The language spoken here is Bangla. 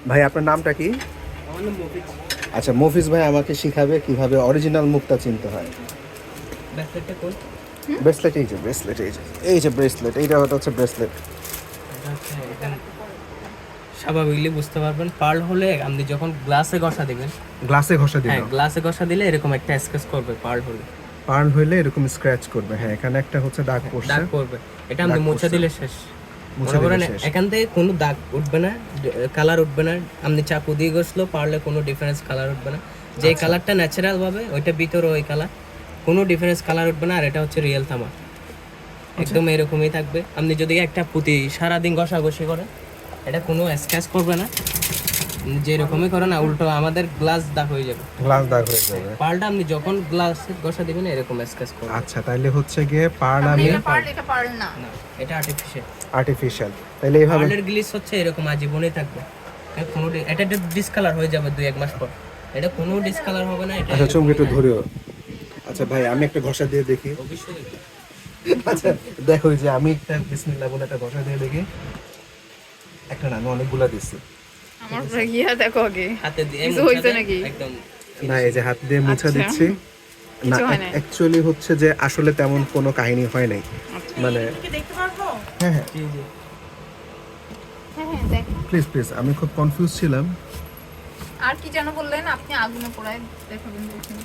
ভাই আপনার নামটা কি? আমার নাম মফিজ। আচ্ছা, মফিজ ভাই আমাকে শিখাবে কিভাবে অরিজিনাল মুক্তা চিনতে হয়। ব্যাকসাইডটা কোন? ব্রেসলেট, এই যে ব্রেসলেট, এই যে ব্রেসলেট, এইটা হচ্ছে ব্রেসলেট। এটা হচ্ছে এখানে স্বাভাবিকলি বুঝতে পারবেন। পার্ল হলে আপনি যখন গ্লাসে ঘষা দিবেন, গ্লাসে ঘষা হ্যাঁ দিলাম, গ্লাসে ঘষা দিলে এরকম একটা স্কেচ করবে পার্ল হলে। পার্ল হইলে এরকম স্ক্র্যাচ করবে। হ্যাঁ, এখানে একটা হচ্ছে দাগ পড়ছে, দাগ করবে, এটা আপনি দাগ মুছে পড়ছে। দিলে শেষ। মুছে মনে দিলে করেন শেষ। এখান থেকে কোনো দাগ উঠবে না, কালার উঠবে না। আপনি চাকু দিয়ে ঘষলেও পারলে কোনো ডিফারেন্স কালার উঠবে না। যে কালারটা ন্যাচারাল ভাবে ওইটা ভিতরে ওই কালার, কোনো ডিফারেন্স কালার উঠবে না। আর এটা হচ্ছে রিয়েল তামা, একদম এরকমই থাকবে। আপনি যদি একটা পুঁতি সারাদিন ঘষাঘষি করেন, এটা কোনো স্ক্র্যাচ করবে না। যে রকমই করেন না, উল্টো আমাদের গ্লাস দাগ হয়ে যাবে। গ্লাস দাগ হয়ে যাবে। পার্লটা আপনি যখন গ্লাসে ঘষা দিবেন এরকম স্ক্র্যাচ করবে। আচ্ছা, তাইলে হচ্ছে গিয়ে পার্ল আমি এটা পার্ল না। না, এটা আর্টিফিশিয়াল। আর্টিফিশিয়াল, তাইলে এইভাবে। পার্লের গ্লিস হচ্ছে এরকম আজীবনই থাকবে। কোনো এটা ডিসকালার হয়ে যাবে 2-1 মাস পর, এটা কোনো ডিসকালার হবে না। এটা আচ্ছা, চুমকি একটু ধরিও। আচ্ছা ভাই, আমি একটা ঘষা দিয়ে দেখি। অবশ্যই আচ্ছা দেখো, এই যে আমি একটা বিসমিল্লাহ বলে একটা ঘষা দিয়ে দেখি। একটা না, আমি অনেকগুলা দিচ্ছি। আমার উপরে গিয়া দেখো আগে হাতে দিয়ে কিছু মুছে হইছে দেন, নাকি? একদম না, এই যে হাত দিয়ে মুছা আচ্ছা। দিচ্ছি। না, কিছু হয় নাই। অ্যাকচুয়ালি হচ্ছে যে আসলে তেমন কোনো কাহিনী হয় নাই, মানে কি দেখতে পারবো? হ্যাঁ হ্যাঁ, জি জি। হ্যাঁ হ্যাঁ দেখো। প্লিজ প্লিজ, আমি খুব কনফিউজ ছিলাম। আর কি যেন বললেন আপনি? আগুনে পোড়ায় দেখাবেন বলছেন।